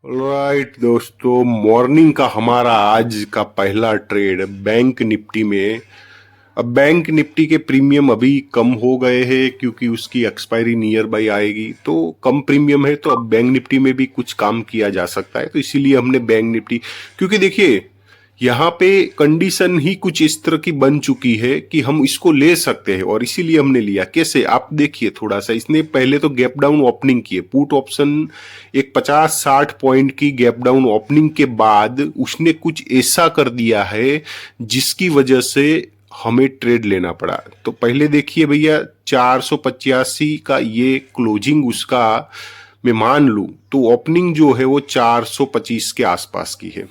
Right दोस्तों, morning का हमारा आज का पहला ट्रेड बैंक निफ्टी में। अब बैंक निफ्टी के प्रीमियम अभी कम हो गए हैं क्योंकि उसकी एक्सपायरी नियर बाई आएगी, तो कम प्रीमियम है, तो अब बैंक निफ्टी में भी कुछ काम किया जा सकता है। तो इसीलिए हमने बैंक निफ्टी, क्योंकि देखिए यहाँ पे कंडीशन ही कुछ इस तरह की बन चुकी है कि हम इसको ले सकते हैं, और इसीलिए हमने लिया। कैसे, आप देखिए थोड़ा सा, इसने पहले तो गैप डाउन ओपनिंग किए, पुट ऑप्शन एक 50-60 पॉइंट की गैप डाउन ओपनिंग के बाद उसने कुछ ऐसा कर दिया है जिसकी वजह से हमें ट्रेड लेना पड़ा। तो पहले देखिए भैया, 485 का ये क्लोजिंग उसका मैं मान लूं तो ओपनिंग जो है वो 425 के आसपास की है।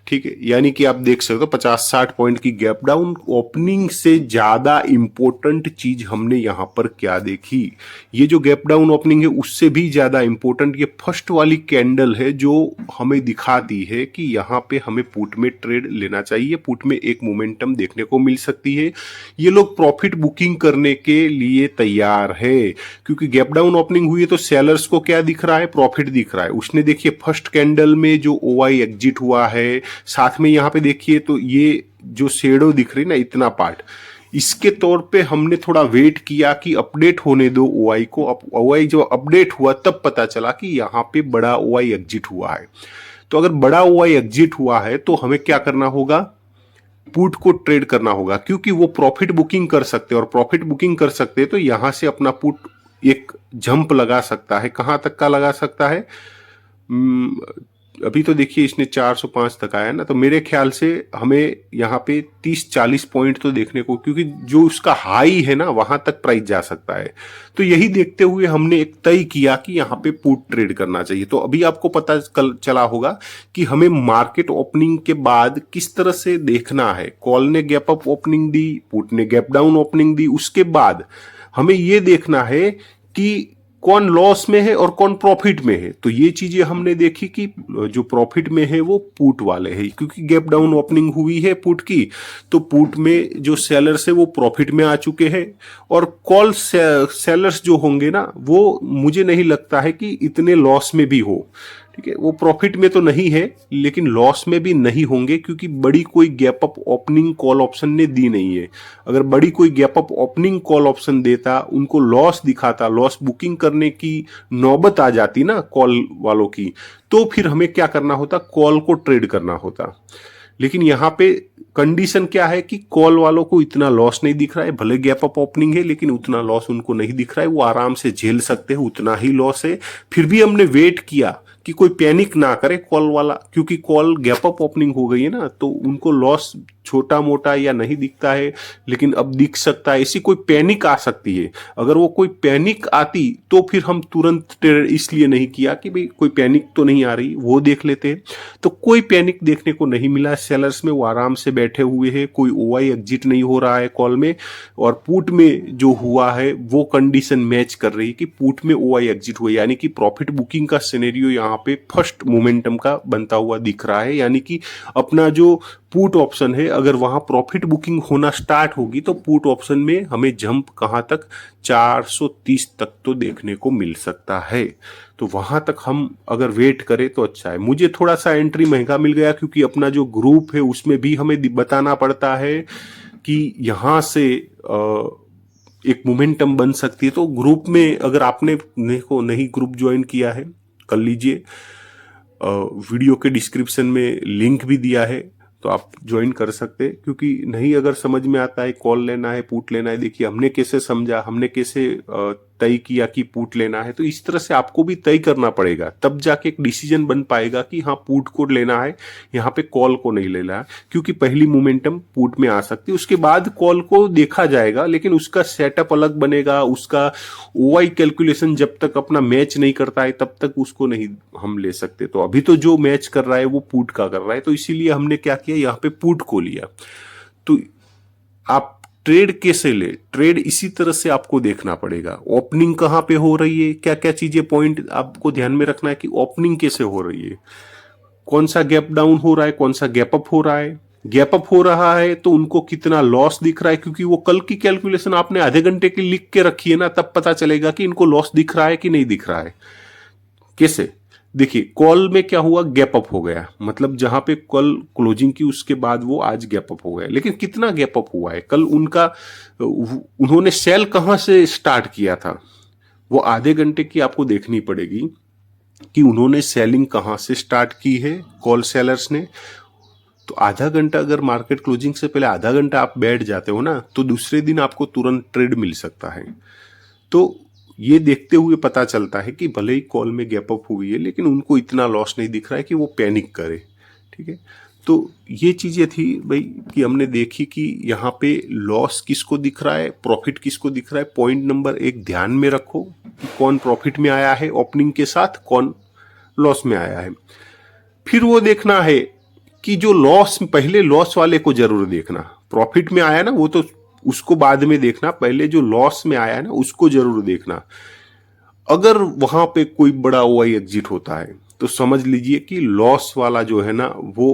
ठीक है, यानी कि आप देख सकते हो 50-60 पॉइंट की गैप डाउन ओपनिंग से ज्यादा इंपॉर्टेंट चीज हमने यहां पर क्या देखी, ये जो गैप डाउन ओपनिंग है उससे भी ज्यादा इंपॉर्टेंट ये फर्स्ट वाली कैंडल है जो हमें दिखाती है कि यहां पे हमें पुट में ट्रेड लेना चाहिए, पुट में एक मोमेंटम देखने को मिल सकती है। ये लोग प्रॉफिट बुकिंग करने के लिए तैयार है, क्योंकि गैप डाउन ओपनिंग हुई है तो सेलर्स को क्या दिख रहा है, प्रॉफिट दिख रहा है। उसने देखिए फर्स्ट कैंडल में जो ओआई एग्जिट हुआ है, साथ में यहां पे देखिए तो ये जो शेडो दिख रही ना, इतना पार्ट, इसके तौर पे हमने थोड़ा वेट किया कि अपडेट होने दो ओआई को। अब ओआई जो अपडेट हुआ तब पता चला कि यहां पे बड़ा ओआई एग्जिट हुआ है। तो अगर बड़ा ओआई एग्जिट हुआ है तो हमें क्या करना होगा, पुट को ट्रेड करना होगा, क्योंकि वो प्रॉफिट बुकिंग कर सकते हैं, और प्रॉफिट बुकिंग कर सकते हैं तो यहां से अपना पुट एक जंप लगा सकता है। कहां तक का लगा सकता है, अभी तो देखिए इसने 405 तक आया ना, तो मेरे ख्याल से हमें यहाँ पे 30-40 पॉइंट तो देखने को, क्योंकि जो उसका हाई है ना वहां तक प्राइस जा सकता है। तो यही देखते हुए हमने एक तय किया कि यहाँ पे पुट ट्रेड करना चाहिए। तो अभी आपको पता चला होगा कि हमें मार्केट ओपनिंग के बाद किस तरह से देखना है। कॉल ने गैप अप ओपनिंग दी, पुट ने गैप डाउन ओपनिंग दी, उसके बाद हमें ये देखना है कि कौन लॉस में है और कौन प्रॉफिट में है। तो ये चीजें हमने देखी कि जो प्रॉफिट में है वो पुट वाले हैं, क्योंकि गैप डाउन ओपनिंग हुई है पुट की, तो पुट में जो सेलर्स है वो प्रॉफिट में आ चुके हैं, और कॉल सेलर्स जो होंगे ना वो मुझे नहीं लगता है कि इतने लॉस में भी हो। ठीक है, वो प्रॉफिट में तो नहीं है लेकिन लॉस में भी नहीं होंगे, क्योंकि बड़ी कोई gap up opening call option ने दी नहीं है। अगर बड़ी कोई gap up opening call option देता, उनको लॉस दिखाता, लॉस बुकिंग करने की नौबत आ जाती ना कॉल वालों की, तो फिर हमें क्या करना होता, कॉल को ट्रेड करना होता। लेकिन यहाँ पे कंडीशन क्या है कि कॉल वालों को इतना लॉस नहीं दिख रहा है, भले गैप अप ओपनिंग है लेकिन उतना लॉस उनको नहीं दिख रहा है, वो आराम से झेल सकते हैं, उतना ही लॉस है। फिर भी हमने वेट किया कि कोई पैनिक ना करे कॉल वाला, क्योंकि कॉल गैप अप ओपनिंग हो गई है ना, तो उनको लॉस छोटा मोटा या नहीं दिखता है लेकिन अब दिख सकता है, ऐसी कोई पैनिक आ सकती है। अगर वो कोई पैनिक आती तो फिर हम तुरंत ट्रेड इसलिए नहीं किया कि भाई कोई पैनिक तो नहीं आ रही, वो देख लेते हैं। तो कोई पैनिक देखने को नहीं मिला सेलर्स में, वो आराम से बैठे हुए हैं, कोई ओआई एग्जिट नहीं हो रहा है कॉल में, और पुट में जो हुआ है वो कंडीशन मैच कर रही है कि पुट में ओआई एग्जिट हुआ, यानी कि प्रॉफिट बुकिंग का सिनेरियो यहाँ पे फर्स्ट मोमेंटम का बनता हुआ दिख रहा है। यानी कि अपना जो पुट ऑप्शन है, अगर वहां प्रॉफिट बुकिंग होना स्टार्ट होगी तो पुट ऑप्शन में हमें जंप कहां तक, 430 तक तो देखने को मिल सकता है। तो वहां तक हम अगर वेट करें तो अच्छा है। मुझे थोड़ा सा एंट्री महंगा मिल गया, क्योंकि अपना जो ग्रुप है उसमें भी हमें बताना पड़ता है कि यहां से एक मोमेंटम बन सकती है। तो ग्रुप में अगर आपने नहीं ग्रुप ज्वाइन किया है, कर लीजिए। वीडियो के डिस्क्रिप्शन में लिंक भी दिया है, तो आप ज्वाइन कर सकते हैं। क्योंकि नहीं अगर समझ में आता है कॉल लेना है पुट लेना है, देखिए हमने कैसे समझा, हमने कैसे तय किया कि पुट लेना है, तो इस तरह से आपको भी तय करना पड़ेगा, तब जाके एक डिसीजन बन पाएगा कि हाँ पुट को लेना है, यहाँ पे कॉल को नहीं लेना है। क्योंकि पहली मोमेंटम पुट में आ सकती है, उसके बाद कॉल को देखा जाएगा, लेकिन उसका सेटअप अलग बनेगा, उसका ओआई कैलकुलेशन जब तक अपना मैच नहीं करता है तब तक उसको नहीं हम ले सकते। तो अभी तो जो मैच कर रहा है वो पुट का कर रहा है, तो इसीलिए हमने क्या किया, यहाँ पे पुट को लिया। तो आप ट्रेड कैसे ले, ट्रेड इसी तरह से आपको देखना पड़ेगा। ओपनिंग कहां पे हो रही है, क्या क्या चीजें पॉइंट आपको ध्यान में रखना है कि ओपनिंग कैसे हो रही है, कौन सा गैप डाउन हो रहा है, कौन सा गैप अप हो रहा है। गैप अप हो रहा है तो उनको कितना लॉस दिख रहा है, क्योंकि वो कल की कैलकुलेशन आपने आधे घंटे की लिख के रखी है ना, तब पता चलेगा कि इनको लॉस दिख रहा है कि नहीं दिख रहा है। कैसे, देखिए कॉल में क्या हुआ, गैप अप हो गया, मतलब जहां पे कल क्लोजिंग की उसके बाद वो आज गैप अप हो गया। लेकिन कितना गैप अप हुआ है कल उनका, उन्होंने सेल कहां से स्टार्ट किया था, वो आधे घंटे की आपको देखनी पड़ेगी कि उन्होंने सेलिंग कहां से स्टार्ट की है कॉल सेलर्स ने। तो आधा घंटा अगर मार्केट क्लोजिंग से पहले आधा घंटा आप बैठ जाते हो ना, तो दूसरे दिन आपको तुरंत ट्रेड मिल सकता है। तो ये देखते हुए पता चलता है कि भले ही कॉल में गैप अप हुई है लेकिन उनको इतना लॉस नहीं दिख रहा है कि वो पैनिक करे। ठीक है, तो ये चीजें थी भाई कि हमने देखी कि यहाँ पे लॉस किसको दिख रहा है, प्रॉफिट किसको दिख रहा है। पॉइंट नंबर 1 ध्यान में रखो कि कौन प्रॉफिट में आया है ओपनिंग के साथ, कौन लॉस में आया है। फिर वो देखना है कि जो लॉस, पहले लॉस वाले को जरूर देखना, प्रॉफिट में आया ना वो तो उसको बाद में देखना, पहले जो लॉस में आया है ना उसको जरूर देखना। अगर वहां पे कोई बड़ा ओआई एग्जिट होता है तो समझ लीजिए कि लॉस वाला जो है ना वो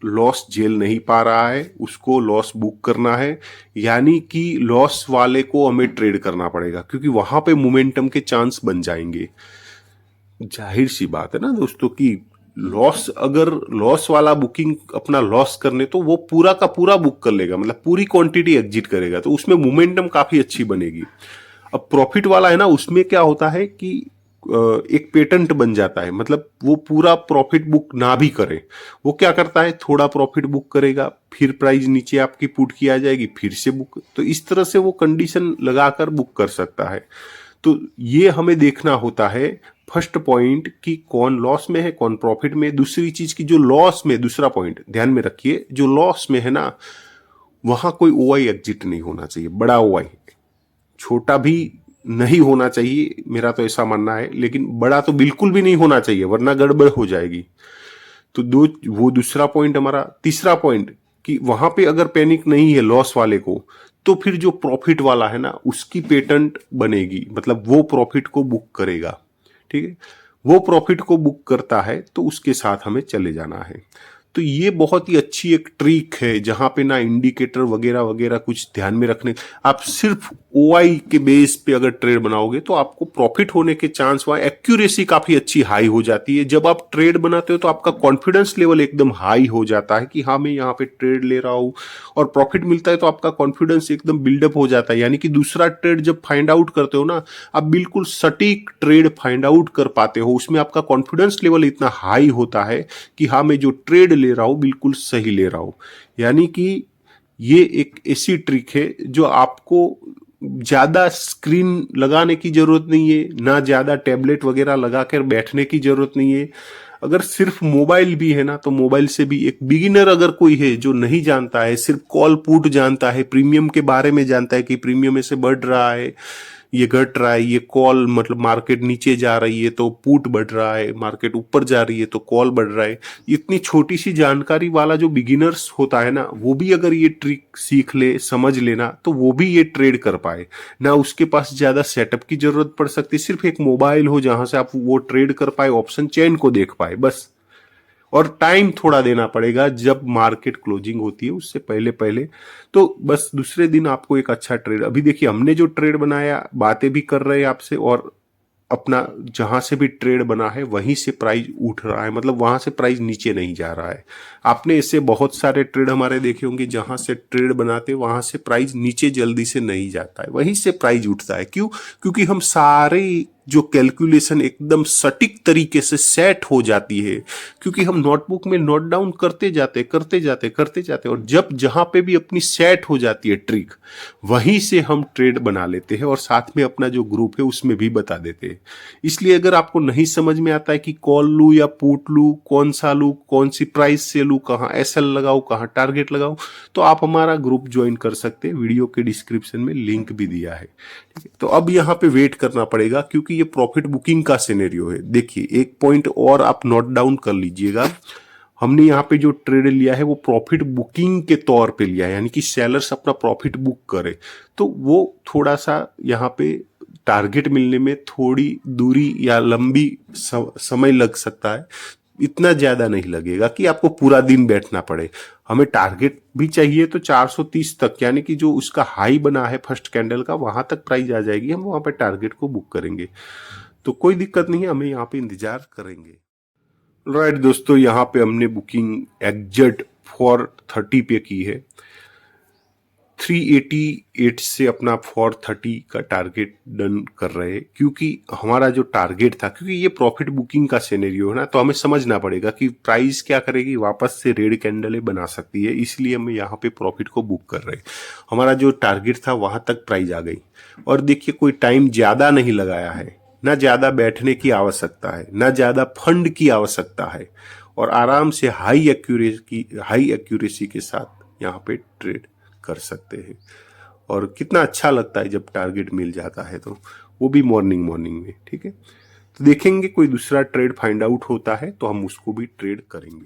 लॉस झेल नहीं पा रहा है, उसको लॉस बुक करना है। यानी कि लॉस वाले को हमें ट्रेड करना पड़ेगा क्योंकि वहां पे मोमेंटम के चांस बन जाएंगे। जाहिर सी बात है ना दोस्तों कि लॉस, अगर लॉस वाला बुकिंग अपना लॉस करने तो वो पूरा का पूरा बुक कर लेगा, मतलब पूरी क्वांटिटी एग्जिट करेगा, तो उसमें मोमेंटम काफी अच्छी बनेगी। अब प्रॉफिट वाला है ना, उसमें क्या होता है कि एक पेटेंट बन जाता है, मतलब वो पूरा प्रॉफिट बुक ना भी करे, वो क्या करता है थोड़ा प्रॉफिट बुक करेगा, फिर प्राइस नीचे आपकी पुट की आ जाएगी, फिर से बुक, तो इस तरह से वो कंडीशन लगाकर बुक कर सकता है। तो ये हमें देखना होता है फर्स्ट पॉइंट कि कौन लॉस में है कौन प्रॉफिट में। दूसरी चीज की जो लॉस में, दूसरा पॉइंट ध्यान में रखिए, जो लॉस में है ना वहां कोई ओआई एग्जिट नहीं होना चाहिए, बड़ा ओआई, छोटा भी नहीं होना चाहिए, मेरा तो ऐसा मानना है, लेकिन बड़ा तो बिल्कुल भी नहीं होना चाहिए वरना गड़बड़ हो जाएगी। तो वो दूसरा पॉइंट हमारा। तीसरा पॉइंट कि वहां पे अगर पैनिक नहीं है लॉस वाले को, तो फिर जो प्रॉफिट वाला है ना उसकी पेटेंट बनेगी, मतलब वो प्रॉफिट को बुक करेगा। ठीक है, वो प्रॉफिट को बुक करता है तो उसके साथ हमें चले जाना है। तो ये बहुत ही अच्छी एक ट्रिक है जहां पे ना इंडिकेटर वगैरह वगैरह कुछ ध्यान में रखने, आप सिर्फ ओआई के बेस पे अगर ट्रेड बनाओगे तो आपको प्रॉफिट होने के चांस, वहां एक्यूरेसी काफी अच्छी हाई हो जाती है। जब आप ट्रेड बनाते हो तो आपका कॉन्फिडेंस लेवल एकदम हाई हो जाता है कि हाँ मैं यहाँ पे ट्रेड ले रहा हूँ, और प्रॉफिट मिलता है तो आपका कॉन्फिडेंस एकदम बिल्डअप हो जाता है। यानी कि दूसरा ट्रेड जब फाइंड आउट करते हो ना, आप बिल्कुल सटीक ट्रेड फाइंड आउट कर पाते हो, उसमें आपका कॉन्फिडेंस लेवल इतना हाई होता है कि हाँ मैं जो ट्रेड ले रहा हूं बिल्कुल सही ले रहा हूं। यानी कि ये एक ऐसी ट्रिक है जो आपको ज्यादा स्क्रीन लगाने की जरूरत नहीं है, ना ज्यादा टैबलेट वगैरह लगाकर बैठने की जरूरत नहीं है। अगर सिर्फ मोबाइल भी है ना तो मोबाइल से भी, एक बिगिनर अगर कोई है जो नहीं जानता है, सिर्फ कॉल पुट जानता है, प्रीमियम के बारे में जानता है कि प्रीमियम ऐसे बढ़ रहा है, ये घट रहा है, ये कॉल मतलब मार्केट नीचे जा रही है तो पुट बढ़ रहा है, मार्केट ऊपर जा रही है तो कॉल बढ़ रहा है, इतनी छोटी सी जानकारी वाला जो बिगिनर्स होता है ना, वो भी अगर ये ट्रिक सीख ले, समझ लेना, तो वो भी ये ट्रेड कर पाए ना। उसके पास ज्यादा सेटअप की जरूरत पड़ सकती, सिर्फ एक मोबाइल हो जहां से आप वो ट्रेड कर पाए, ऑप्शन चेन को देख पाए बस। और टाइम थोड़ा देना पड़ेगा जब मार्केट क्लोजिंग होती है उससे पहले पहले, तो बस दूसरे दिन आपको एक अच्छा ट्रेड। अभी देखिए हमने जो ट्रेड बनाया, बातें भी कर रहे हैं आपसे, और अपना जहां से भी ट्रेड बना है वहीं से प्राइस उठ रहा है, मतलब वहां से प्राइस नीचे नहीं जा रहा है। आपने इससे बहुत सारे ट्रेड हमारे देखे होंगे जहां से ट्रेड बनाते वहां से प्राइस नीचे जल्दी से नहीं जाता है, वहीं से प्राइस उठता है। क्यों? क्योंकि हम सारे जो कैलकुलेशन एकदम सटीक तरीके से सेट हो जाती है, क्योंकि हम नोटबुक में नोट डाउन करते जाते करते जाते करते जाते, और जब जहां पे भी अपनी सेट हो जाती है ट्रिक, वहीं से हम ट्रेड बना लेते हैं और साथ में अपना जो ग्रुप है उसमें भी बता देते हैं। इसलिए अगर आपको नहीं समझ में आता है कि कॉल लू या पुट लू, कौन सा लू, कौन सी प्राइस से लू, कहाँ एसएल लगाओ, कहाँ टारगेट लगाओ, तो आप हमारा ग्रुप ज्वाइन कर सकते हैं, वीडियो के डिस्क्रिप्शन में लिंक भी दिया है। ठीक है, तो अब यहाँ पे वेट करना पड़ेगा क्योंकि ये प्रॉफिट बुकिंग का सिनेरियो है। देखिए एक पॉइंट और आप नोट डाउन कर लीजिएगा, हमने यहाँ पे जो ट्रेड लिया है वो प्रॉफिट बुकिंग के तौर पे लिया है, यानी कि सेलर्स अपना प्रॉफिट बुक करे, तो वो थोड़ा सा यहाँ पे टारगेट मिलने में थोड़ी दूरी या लंबी समय लग सकता है, इतना ज्यादा नहीं लगेगा कि आपको पूरा दिन बैठना पड़े। हमें टारगेट भी चाहिए तो 430 तक, यानी कि जो उसका हाई बना है फर्स्ट कैंडल का, वहां तक प्राइस आ जाएगी, हम वहां पे टारगेट को बुक करेंगे, तो कोई दिक्कत नहीं है, हमें यहाँ पे इंतजार करेंगे। राइट दोस्तों, यहाँ पे हमने बुकिंग एग्जैक्ट 430 पे की है। 388 से अपना 430 का टारगेट डन कर रहे हैं, क्योंकि हमारा जो टारगेट था, क्योंकि ये प्रॉफिट बुकिंग का सिनेरियो है ना, तो हमें समझना पड़ेगा कि प्राइस क्या करेगी, वापस से रेड कैंडल बना सकती है, इसलिए हम यहाँ पे प्रॉफिट को बुक कर रहे हैं। हमारा जो टारगेट था वहां तक प्राइस आ गई, और देखिए कोई टाइम ज्यादा नहीं लगाया है, ना ज्यादा बैठने की आवश्यकता है, ना ज्यादा फंड की आवश्यकता है, और आराम से हाई एक्यूरेसी के साथ यहाँ पे ट्रेड कर सकते हैं। और कितना अच्छा लगता है जब टारगेट मिल जाता है, तो वो भी मॉर्निंग मॉर्निंग में। ठीक है, तो देखेंगे कोई दूसरा ट्रेड फाइंड आउट होता है तो हम उसको भी ट्रेड करेंगे।